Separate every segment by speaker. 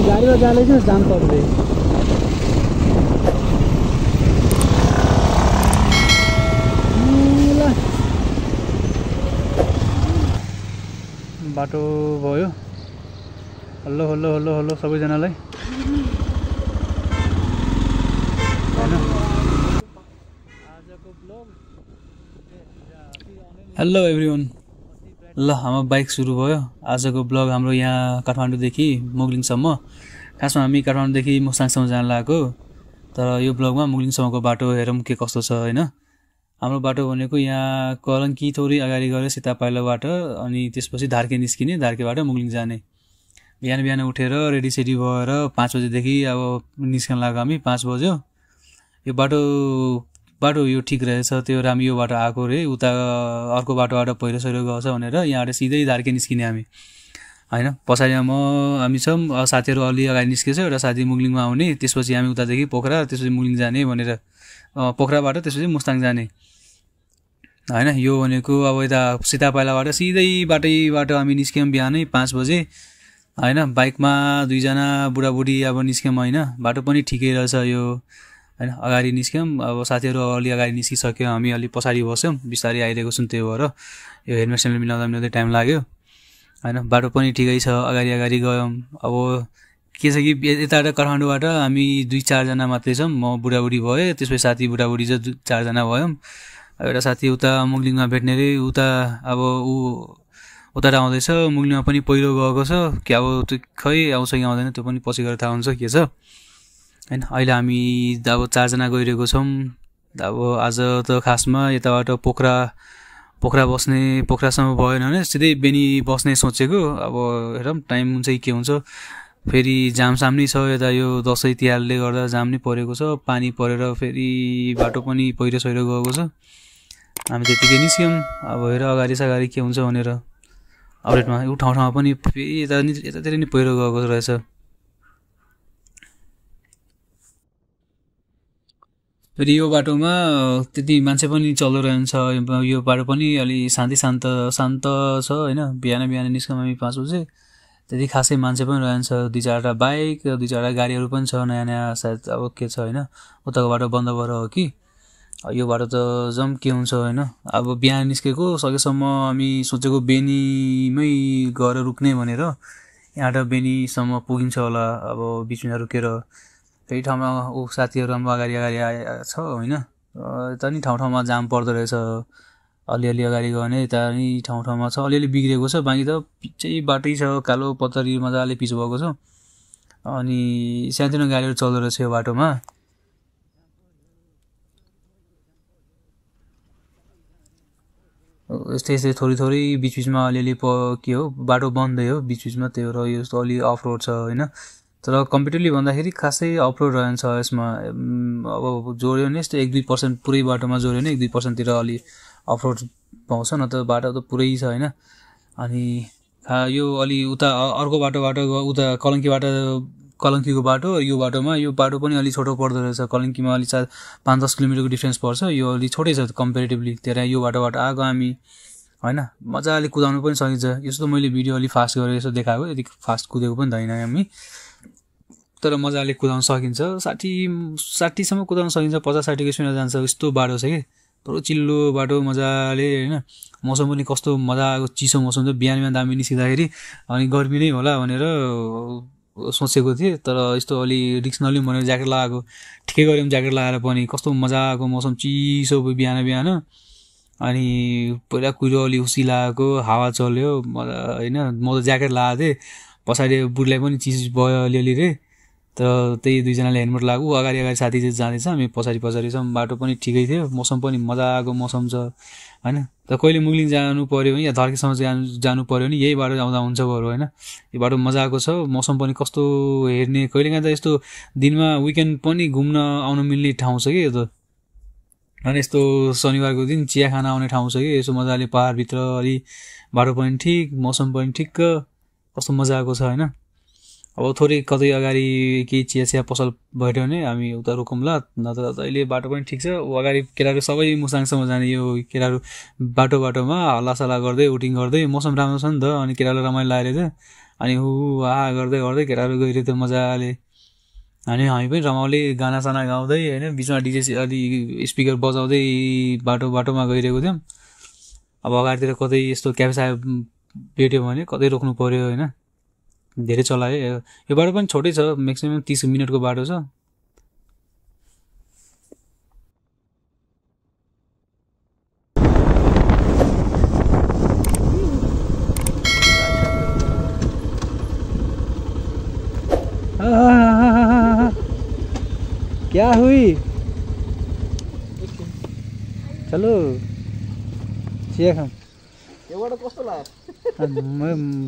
Speaker 1: गाडीमा जाँदैछ जाम पर्दै बाटो भयो हल्लो हल्लो हल्लो हल्लो सबैजनालाई हेलो एभ्रिवान ल हाम्रो बाइक सुरु भयो आजको ब्लग हाम्रो यहाँ काठमाडौँदेखि मुगलिङसम्म खासमा हामी काठमाडौँदेखि मोसाङसम्म जान लागेको तर यो ब्लगमा मुगलिङसम्मको बाटो हेरौँ के कस्तो छ हैन हाम्रो बाटो भनेको यहाँ कलङ्की थोरै अगाडि गएर सीता पाइलोबाट अनि त्यसपछि धार्के निस्किने धार्केबाट मुगलिङ जाने बिहान बिहान उठेर रेडी सेडी भएर 5 बजेदेखि अब निस्कन लाग्यो हामी 5 बज्यो यो बाटो यो ठीक रहेछ त्यो राम्रो यो बाटो आएको रे उता अर्को बाटोबाट पहिरो सहिरो गछ भनेर यहाँबाट सिधै धार्के निस्किने हामी हैन पछाडि हामी छौं साथीहरु अलि अगाडि निस्केछ एउटा साथी मुगलिङमा आउने त्यसपछि हामी उतादेखि पोखरा त्यसपछि मुगलिङ जाने भनेर पोखराबाट त्यसपछि मुस्ताङ जाने हैन यो भनेको अब यता सीता पाइलाबाट सिधै बाटैबाट हामी निस्क्यौं बिहानै 5 बजे हैन बाइकमा दुई जना बुढाबुढी अब निस्क्यौं हैन बाटो पनि ठिकै रहेछ यो हैन अगाडि निस्क्यौं अब साथीहरु अलि अगाडि निस्किसक्यो हामी अलि पछाडी बस्यौं बिस्तारै आइरहेको छौं त्यो भएर यो हेलमेट सेलमेट मिलाउँदा टाइम लाग्यो हैन बाटो पनि ठिकै छ अगाडि गयौं अब के छ कि यताबाट काठमाडौँबाट हामी 2-4 जना मात्रै छौं म बुढाबुढी भए त्यसपछि साथी बुढाबुढी 4 जना भयौं एउटा साथी उता मुगलिङमा भेट्ने रे उता अब उता आउँदैछ मुगलिङमा पनि पहिलो गएको छ के अब खै आउँछ कि आउँदैन त्यो पनि पछि गएर थाहा हुन्छ के छ हैन अहिले हामी अब 4 जना गइरहेको छौं अब आज त खासमा यताबाट पोखरा बस्ने पोखरासम्म भएन भने सिधै बेनी बस्ने सोचेको अब हेरौं टाइम हुन्छ कि के हुन्छ फेरि जाम सामनै छ यता यो दशैं तिहारले गर्दा जाम नै परेको छ पानी परेर फेरि बाटो पनि पहिरो सहिरो गएको छ हामी त्यतिकै निस्क्यौं अब हेर अगाडि सगाडि के हुन्छ भनेर अपडेटमा यो ठाउँमा पनि यतातिर नि पहिरो गएको रहेछ फेरि यो बाटोमा त्यति मान्छे पनि चलिरहन्छ यो बाटो पनि अलि शान्त छ हैन बिहान निस्क्यौं हामी 5 बजे त्यति खासै मान्छे पनि रहन्छ 2-4 बाइक 2-4 गाडीहरु पनि छ नयाँ सायद अब के छ हैन उताको बाटो बन्द भएर हो कि यो बाटो त जम के हुन्छ हैन अब बिहान निस्केको सकेसम्म हामी सोचेको बेनीमै गएर रुक्ने भनेर यहाँबाट बेनीसम्म पुगिन्छ होला अब बिचमा रुकेर फेरि ठाउँमा साथीहरु हाम्रो अगाडि छ हैन यता नि ठाउँमा जाम पर्दो रहेछ अलिअलि अगाडि गने यता नि ठाउँमा छ अलिअलि बिग्रेको छ बाकी त पिच्चै बाटै छ कालो पत्तरी मजाले पिच भएको छ अनि सानोतिनो गाडीहरु चल्दो रहेछ यो बाटोमा यस्तै थोरै बीचमा अलिअलि के हो बाटो बन्दै हो बीचमा त्यो र यो अलि अफ रोड छ हैन तर कम्प्लिटली भन्दाखेरि खासै अफ रोड रहन्छ यसमा अब जोड्यो भने यस्तो 1-2% पुरै बाटोमा जोड्यो भने 1-2% तिर अलि अफ रोड पाउँछ न त बाटो त पुरै छ हैन अनि यो अलि उता अर्को बाटोबाट उता कलङ्कीको बाटो यो बाटो पनि अलि छोटो पर्दो रहेछ कलङ्कीमा अलि 5-10 किलोमिटरको डिफरेन्स पर्छ यो अलि छोटै छ कम्पेरेटिभली त्यही यो बाटोबाट आएको हामी हैन मजाले कुदाउनु पनि सकिन्छ यस्तो मैले भिडियो अलि फास्ट गरेर यसो देखाएको यति फास्ट कुदेको पनि छैन हामी तर मजाले कुदाउन सकिन्छ 60 सम्म कुदाउन सकिन्छ 50-60 को स्पिडमा जान्छ यस्तो बाटो छ के पुरो चिल्लो बाटो मजाले हैन मौसम पनि कस्तो मजाको चिसो मौसम छ बिहान दामी निस्किँदाखेरि अनि गर्मी नै होला भनेर सोचेको थिए तर यस्तो अलि रिस्क नलिउँ भनेर ज्याकेट लगाएको ठिकै गर्यौं ज्याकेट लगाएर पनि कस्तो मजाको मौसम चिसो बिहान अनि पहिला कुइरो अलि उसी लागेको हावा चल्यो मजा हैन म त ज्याकेट लगाएको थिए पछाडी बुढलाई पनि चिस भयो अलिअलि रे तर त्यही दुई जनाले हेलमेट लगाएको अगाडि साथी चाहिँ जाँदैछ हामी पछाडी छौं बाटो पनि ठिकै थियो मौसम पनि मजाको मौसम छ हैन त कहिले मुगलिङ जानु पर्यो भने या धर्केसम्म जानु पर्यो भने यही बाटो आउँदा हुन्छ बरु हैन यो बाटो मजाको छ मौसम पनि कस्तो हेर्ने कहिलेकाहीँ त यस्तो दिनमा विकेन्ड पनि घुम्न आउन मिल्ने ठाउँ छ के यो त अनि यस्तो शनिबारको दिन चिया खान आउने ठाउँ छ के यसो मजाले पहाड भित्र अलि बाटो पनि ठीक मौसम पनि ठिक्क कस्तो मजा आएको छ हैन। अब थोरै कतै अगाडि केही चिया पसल भइदियो भने हामी उता रोकौँला, नत्र त अहिले बाटो पनि ठिक छ। अगाडि केटाहरू सबै मुसाङसम्म जाने यो केटाहरू बाटोमा हल्लासल्ला गर्दै उटिङ गर्दै मौसम राम्रो छ नि त, अनि केटाहरूलाई रमाइलो लागेर अनि गर्दै केटाहरू गइरह्यो त मजाले। अनि हामी पनि रमाउले गानासाना गाउँदै होइन, बिचमा डिजे अलि स्पिकर बजाउँदै बाटोमा गइरहेको थियौँ। अब अगाडितिर कतै यस्तो क्याफे साहेब भेट्यो भने कतै रोक्नु पर्यो होइन, धेरै चलायो। यो बाटो पनि छोटै छ, म्याक्सिमम् 30 मिनटको बाटो छ। क्या हुई? चलो चिया खाऊँ।
Speaker 2: यो बाटो कस्तो लाग्यो?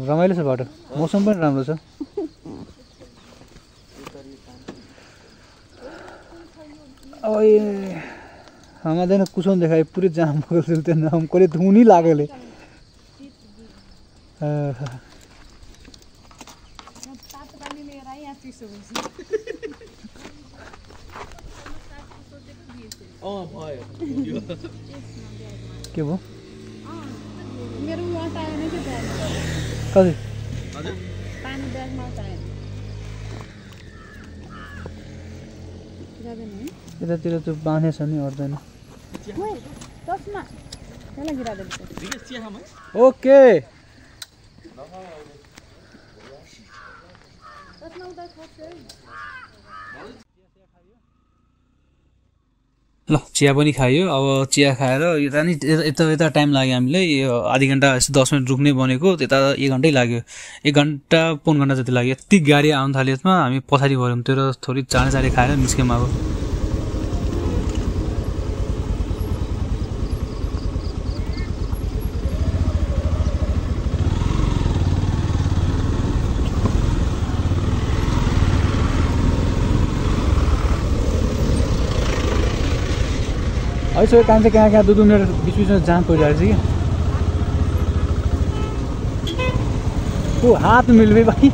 Speaker 1: रमाइलो छ बाटो, मौसम पनि राम्रो छ। अब हमारे कुछ नहीं देखा, पूरे जाम चलते ना, हमको धुनी लागले। के भयो?
Speaker 3: मेरो वाट आयो नि त्यो
Speaker 1: कति?
Speaker 3: पानी ब्यागमा चाहियो।
Speaker 1: यतातिर त्यो बाँधे छ नि, अट्दैन।
Speaker 3: चस्मा त्यसलाई गिरादेऊ।
Speaker 1: ओके
Speaker 3: चस्मा उता खस्छ।
Speaker 1: ल चिया पनि खायो। अब चिया खाएर यता टाइम लाग्यो हामीलाई, आधी घन्टा यस्तो 10 मिनट रुक्ने बनेको, त्यता 1 घन्टै लाग्यो। 1 घन्टा पौन घन्टा जति लाग्यो। यति गाडी आउनु थाल्यो यसमा, हामी पछाडि भयौँ। त्यो थोरै चाँडै खाएर निस्क्यौँ। अब ऐसे काम से कहाँ 2 मिनट बीच में जाम पड़ जा रही है। वो हाथ मिल भी भाई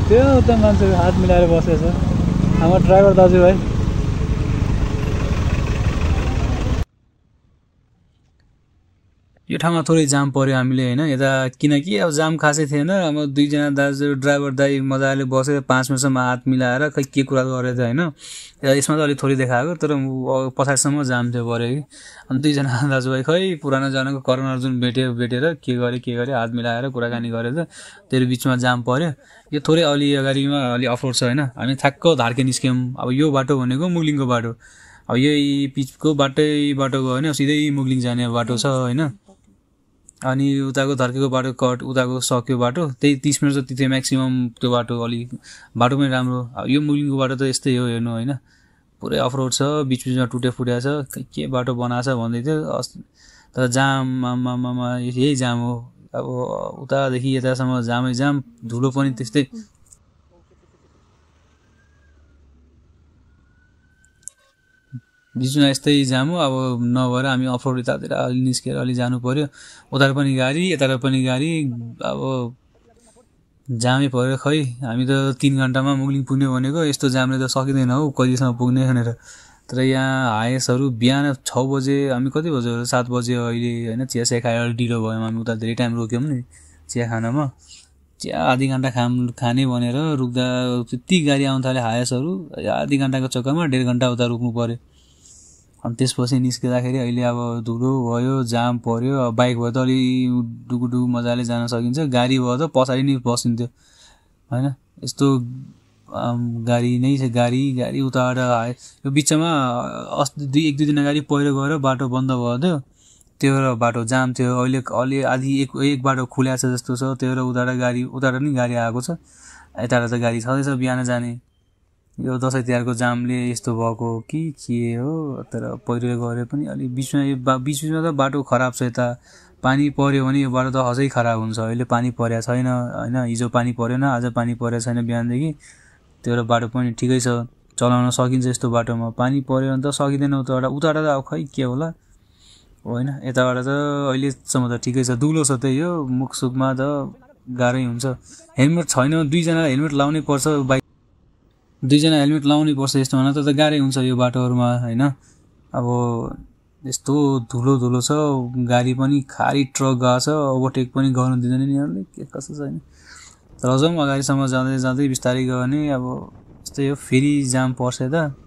Speaker 1: त्यो त मान्छे हात मिलाएर बसेछ हाम्रो ड्राइभर दाजु भाइ। यो ठाउँमा थोरै जाम पर्यो हामीले हैन, यता किनकि अब जाम खासै थिएन। अब 2 जना दाजु ड्राइभर दाइ मजाले बसेर 5 मिनेटसम्म हात मिलाएर खै के कुरा गरेछ हैन। यसमा त अलि थोरै देखाएको, तर पछाडिसम्म जाम थियो पर्यो कि। अनि 2 जना दाजुभाइ खै पुरानो जनाको करण अर्जुन भेटेर के गरे हात मिलाएर कुराकानी गरेर त्यो बिचमा जाम पर्यो। यो थोरै अलि अगाडिमा अलि अफरोड छ हैन। हामी ठ्याक्क धार्के निस्क्यौँ। अब यो बाटो भनेको मुगलिङको बाटो, अब यही पिचको बाटो गयो भने सिधै मुगलिङ जाने बाटो छ हैन। अनि उताको धर्केको बाटो कट, उताको सक्यो बाटो, त्यही 30 मिनट जति थियो म्याक्सिमम। त्यो बाटो अलि बाटो पनि राम्रो। अब यो मुगलिङको बाटो त यस्तै हो हेर्नु हैन, पुरै अफरोड छ, बिचमा फुट्या छ, के बाटो बनाछ भन्दै थियो। तर जाममा यही जाम हो। अब उतादेखि यतासम्म जामै जाम, धुलो पनि त्यस्तै। बिचमा यस्तै जाम हो। अब नभएर हामी अफरोड यतातिर अलि निस्केर अलि जानु पर्यो। उतातिर पनि गाडी, यतातिर पनि गाडी, अब जामै पर्यो। खै हामी त 3 घन्टामा मुगलिङ पुग्ने भनेको, यस्तो जामले त सकिँदैन हौ कहिलेसम्म पुग्ने भनेर। तर यहाँ हाएसहरू बिहान 6 बजे, हामी कति बजे 7 बजे अहिले होइन, चिया खाएर ढिलो भयौँ। हामी उता धेरै टाइम रोक्यौँ नि चिया खानमा। चिया आधी घन्टा खाने भनेर रुक्दा त्यति गाडी आउनु थाल्यो हाएसहरू। आधी घन्टाको चक्करमा 1.5 घन्टा उता रोक्नु पर्यो। अनि त्यसपछि निस्किँदाखेरि अहिले अब धुलो भयो, जाम पर्यो। अब बाइक भयो त अलि डुगुडुगु मजाले जान सकिन्छ, गाडी भयो त पछाडि नै बसिन्थ्यो होइन। यस्तो गाडी नै छ, गाडी उताबाट आयो। यो बिचमा अस्ति 1-2 दिन अगाडि पहिरो गएर बाटो बन्द भयो थियो, त्यो भएर बाटो जाम थियो। अहिले अलि आधी एक बाटो खुल्या छ जस्तो छ, त्यो भएर उताबाट नि गाडी आएको छ, यताबाट त गाडी छँदैछ बिहान जाने। यो दसैँ तिहारको जामले यस्तो भएको कि के हो। तर पहिरो गरे पनि अलि बिचमा त बाटो खराब छ। यता पानी पर्यो भने यो बाटो त अझै खराब हुन्छ। अहिले पानी परेको छैन होइन, हिजो पानी परेन, आज पानी परेको छैन बिहानदेखि। त्यो भएर बाटो पनि ठिकै छ, चलाउन सकिन्छ। यस्तो बाटोमा पानी पर्यो भने त सकिँदैन। उताबाट त अब खै के होला होइन। यताबाट त अहिलेसम्म त ठिकै छ, दुलो छ। त्यही हो, मुखसुखमा त गाह्रै हुन्छ। हेलमेट छैन, दुईजना हेलमेट लाउनै पर्छ, बाइक दुईजना हेलमेट लाउनै पर्छ यस्तोमा त गाह्रै हुन्छ यो बाटोहरूमा होइन। अब यस्तो धुलो धुलो छ, गाडी पनि खाली ट्रक गएको छ, ओभरटेक पनि गर्नु दिँदैन नि यिनीहरूले, के कसो छैन। तर अझ पनि अगाडिसम्म जाँदै जाँदै बिस्तारै गयो भने अब यस्तै हो, फेरि जाम पर्छ त।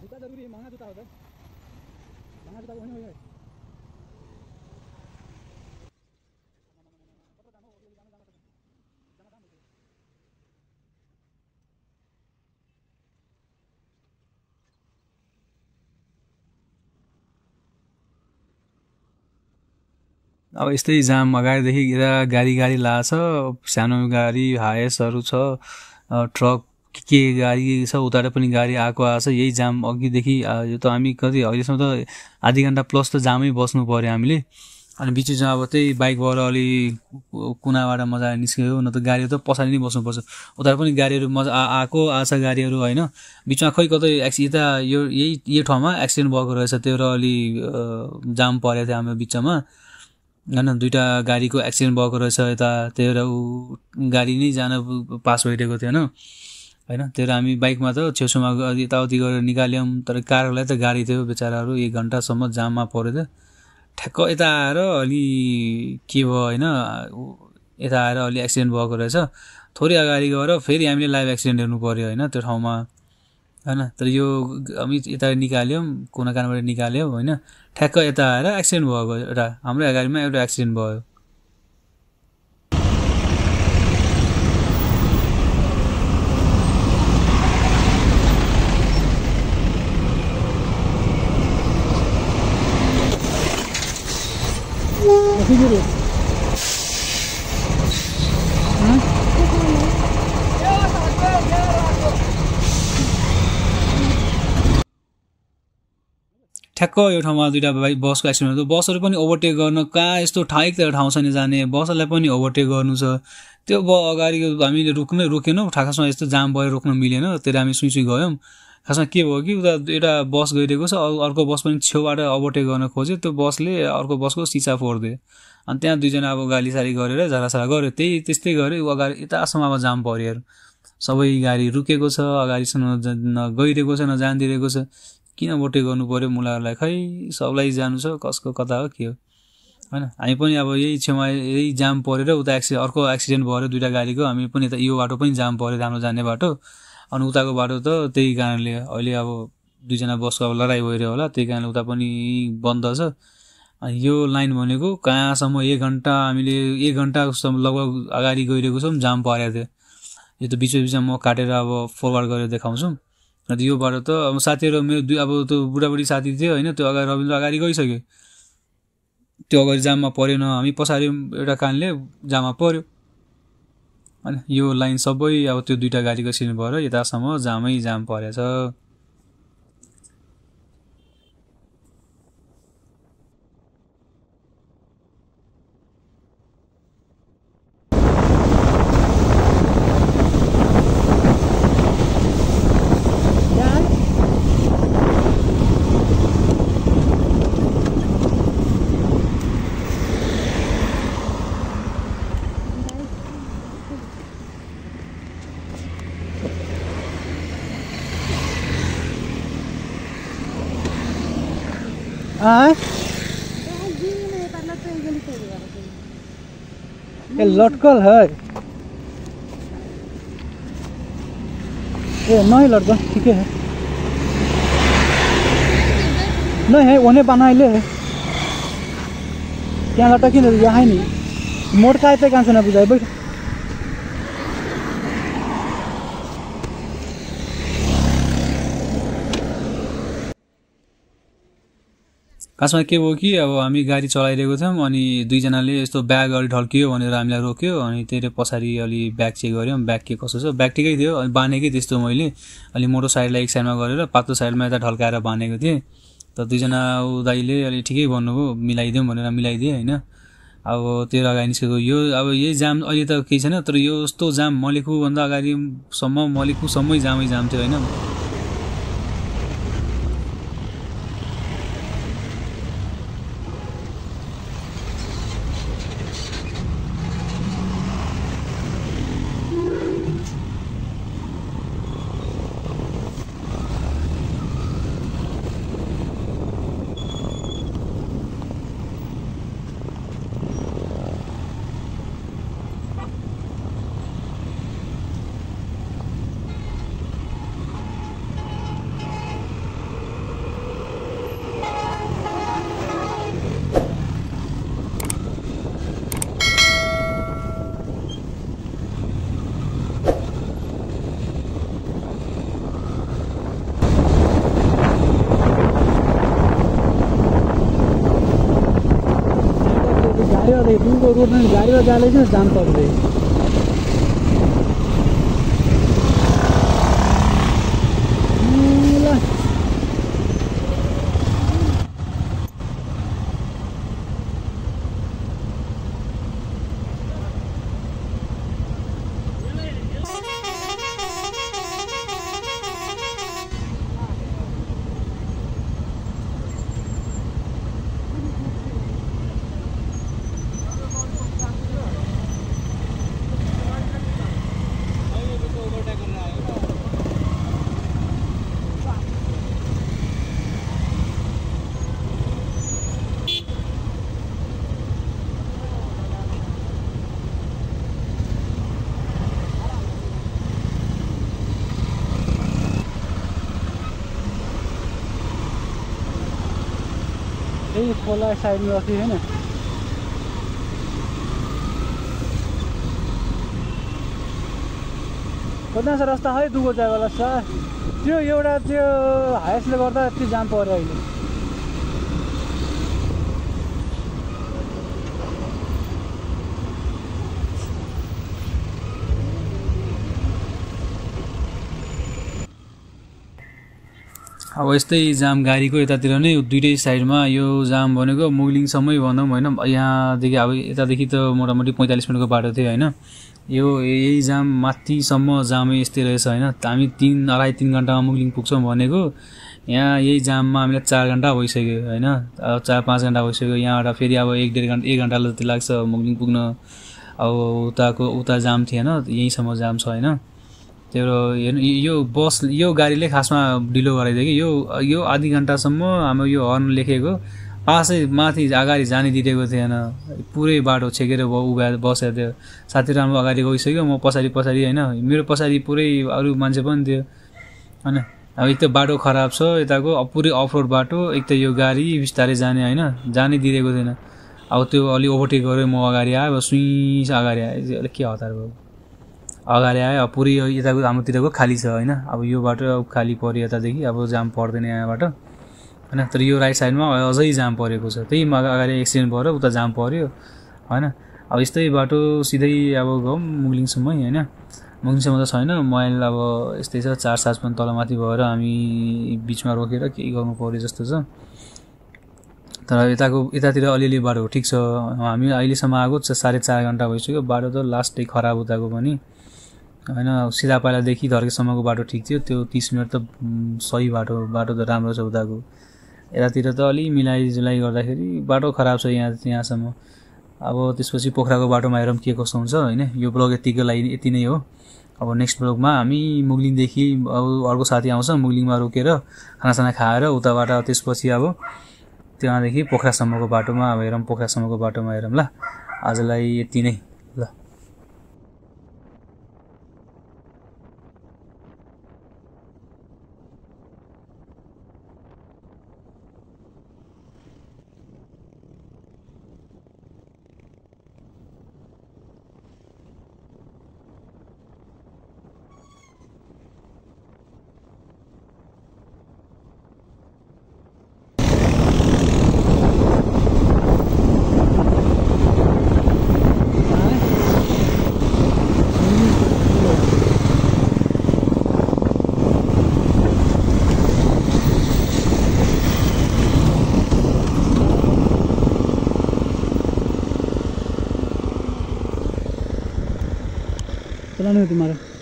Speaker 2: जुत्ता जरुरी महँगा जुत्ता हो त महँगा जुत्ता होइन हो
Speaker 1: अब यस्तै जाम अगाडिदेखि यता गाडी लाछ, सानो गाडी हायसहरू छ, ट्रक के गाडी छ, उताबाट पनि गाडी आएको छ, यही जाम अघिदेखि। यो त हामी कति अहिलेसम्म त आधी घन्टा प्लस त जामै बस्नु पर्यो हामीले। अनि बिचमा अब त्यही बाइकबाट अलि कुनाबाट मजाले निस्क्यो, न त गाडी त पछाडि नै बस्नुपर्छ। उताबाट पनि गाडीहरू मजा आएको आछ गाडीहरू होइन। बिचमा खै कतै यता यही ठाउँमा एक्सिडेन्ट भएको रहेछ, त्यो र अलि जाम परेको थियो हाम्रो बिचमा होइन। दुईवटा गाडीको एक्सिडेन्ट भएको रहेछ यता, त्यो र गाडी नै जान पास भइरहेको थियो होइन। त्यो हामी बाइकमा त छेउछेउमा यताउति गरेर निकाल्यौँ, तर कारहरूलाई त गाडी थियो बेचाराहरू 1 घन्टासम्म जाममा पऱ्यो त। ठ्याक्क यता आएर अलि के भयो होइन, यता आएर अलि एक्सिडेन्ट भएको रहेछ। थोरै अगाडि गएर फेरि हामीले लाइभ एक्सिडेन्ट हेर्नु पऱ्यो होइन त्यो ठाउँमा होइन। तर यो हामी यता निकाल्यौँ, कुना कानबाट निकाल्यौँ होइन। ठ्याक्क यता आएर एक्सिडेन्ट भएको एउटा हाम्रो अगाडिमा एउटा एक्सिडेन्ट भयो। ठ्याक्क यो ठाउँमा दुईवटा बसको एक्सिडेन्ट भयो। बसहरू पनि ओभरटेक गर्न कहाँ यस्तो ठाउँ छैन जाने, बसहरूलाई पनि ओभरटेक गर्नु छ। त्यो अगाडि हामीले रोकेनौँ, खासमा यस्तो जाम भयो रोक्न मिलेन, त्यही हामी सुई गयौँ। खासमा के भयो कि उता एउटा बस गइरहेको छ, अर्को बस पनि छेउबाट ओभरटेक गर्न खोज्यो, त्यो बसले अर्को बसको सिसा फोडिदियो। अनि त्यहाँ दुईजना अब गालीसारी गरेर झारासारा गऱ्यो, त्यस्तै गऱ्यो। अगाडि यतासम्म अब जाम पऱ्यो, सबै गाडी रुकेको छ, अगाडिसम्म न गइरहेको छ न जानिदिरहेको छ। किन ओभरटेक गर्नु पऱ्यो मुलाहरूलाई, खै सबलाई जानु छ, कसको कता हो के हो होइन। हामी पनि अब यही छेउमा यही जाम परेर उता अर्को एक्सिडेन्ट भयो दुईवटा गाडीको, हामी पनि यता यो बाटो पनि जाम पऱ्यो हाम्रो जाने बाटो। अनि उताको बाटो त त्यही कारणले अहिले अब दुईजना बसको अब लडाइँ भइरह्यो होला, त्यही कारणले उता पनि बन्द छ। अनि यो लाइन भनेको कहाँसम्म 1 घन्टा, हामीले 1 घन्टासम्म लगभग अगाडि गइरहेको छौँ, जाम परेको थियो। यो त बिचमा म काटेर अब फरवर्ड गरेर देखाउँछु। अन्त यो बाटो त अब साथीहरू मेरो अब त्यो बुढाबुढी साथी थियो होइन, त्यो अगाडि रविन्द्र अगाडि गइसक्यो, त्यो अगाडि जाममा परेन, हामी पछाडि एउटा कारणले जाममा पर्यो। अनि यो लाइन सबै अब त्यो 2टा गाडीको सिन भएर यतासम्म जामै जाम परेछ।
Speaker 2: ये लटकल है, ये नहीं लटकल, ठीक है, नहीं है उन्हें बनाए ले क्या लटकी नहीं, यहाँ है नहीं मोड़ का इतने कहाँ से ना बुझाए बैठ।
Speaker 1: खासमा के भयो कि अब हामी गाडी चलाइरहेको थियौँ, अनि 2 जनाले यस्तो ब्याग अलि ढल्कियो भनेर हामीलाई रोक्यो। अनि त्यही पछाडि अलि ब्याग चेक गऱ्यौँ, ब्याग के कसो छ, ब्याग ठिकै थियो। अनि बानेकै त्यस्तो मैले अलि मोटो साइडलाई एक साइडमा गरेर पातलो साइडमा यता ढल्काएर बानेको थिएँ। त 2 जना दाइले अलि ठिकै भन्नुभयो, मिलाइदिउँ भनेर मिलाइदिएँ होइन। अब तेरो अगाडि निस्केको यो अब यही जाम अहिले त केही छैन, तर यो यस्तो जाम मलेखुभन्दा अगाडिसम्म मलेखुसम्मै जामै जाम थियो होइन।
Speaker 2: रोड में गाड़ी में जाले जाम पड़ गई। यही खोला साइड में रखी है ना, कता छ रास्ता है दुगो जायवाला सर, त्यो एउटा त्यो हाइस्टले गर्दा यति जाम पर्यो अहिले।
Speaker 1: अब यस्तै जाम गाडीको यतातिर नै दुईटै साइडमा यो जाम भनेको मुगलिङसम्मै भनौँ होइन। यहाँदेखि अब यतादेखि त मोटामोटी 45 मिनटको बाटो थियो होइन। यो यही जाम माथिसम्म जामै यस्तै रहेछ होइन। हामी 2.5-3 घन्टामा मुगलिङ पुग्छौँ भनेको यहाँ यही जाममा हामीलाई 4 घन्टा भइसक्यो होइन। 4-5 घन्टा भइसक्यो। यहाँबाट फेरि अब 1 घन्टा जति लाग्छ मुगलिङ पुग्न। अब उता जाम थिएन, यहीँसम्म जाम छ होइन। त्यो यो बस यो गाडीले खासमा ढिलो गराइदियो कि यो आधी घन्टासम्म हाम्रो यो हर्न लेखेको पासै माथि अगाडि जाने दिएको थिएन। पुरै बाटो छेकेर बसेको थियो। साथीहरू हाम्रो अगाडि गइसक्यो, म पछाडि होइन। मेरो पछाडि पुरै अरू मान्छे पनि थियो होइन। अब एक त बाटो खराब छ यताको, पुरै अफरोड बाटो, एक त यो गाडी बिस्तारै जाने होइन, जानै दिएको थिएन। अब त्यो अलि ओभरटेक गरेँ म, अगाडि आयो, सुइस अगाडि आयो, अहिले के हतार भयो, अगाडि आयो। अब पुरै यताको हाम्रोतिरको खाली छ होइन, अब यो बाटो अब खाली पऱ्यो यतादेखि, अब जाम पर्दैन यहाँबाट होइन। तर यो राइट साइडमा अझै जाम परेको छ, त्यही अगाडि एक्सिडेन्ट भएर उता जाम पऱ्यो होइन। अब यस्तै बाटो सिधै अब गयौँ मुगलिङसम्म होइन, मुगलिङसम्म त छैन, मोबाइल अब यस्तै छ, चार्ज पनि तलमाथि भएर हामी बिचमा रोकेर केही गर्नु पऱ्यो जस्तो छ। तर यतातिर अलिअलि बाटो ठिक छ, हामी अहिलेसम्म आएको 4.5 घन्टा भइसक्यो, बाटो त लास्टै खराब उताको पनि होइन। सिधा पाइलादेखि धर्केसम्मको बाटो ठिक थियो, त्यो 30 मिनट त सही बाटो त राम्रो छ उताको। यतातिर त अलि मिलाइजुलाई गर्दाखेरि बाटो खराब छ यहाँसम्म। अब त्यसपछि पोखराको बाटोमा हेरौँ के कस्तो हुन्छ होइन। यो ब्लग यतिको लागि यति नै हो। अब नेक्स्ट ब्लगमा हामी मुगलिङदेखि अब अर्को साथी आउँछ, मुगलिङमा रोकेर खानासाना खाएर उताबाट त्यसपछि अब त्यहाँदेखि पोखरासम्मको बाटोमा अब हेरौँ, पोखरासम्मको बाटोमा हेरौँ ल। आजलाई यति नै ल।
Speaker 2: चलाने हो तुम्हारा।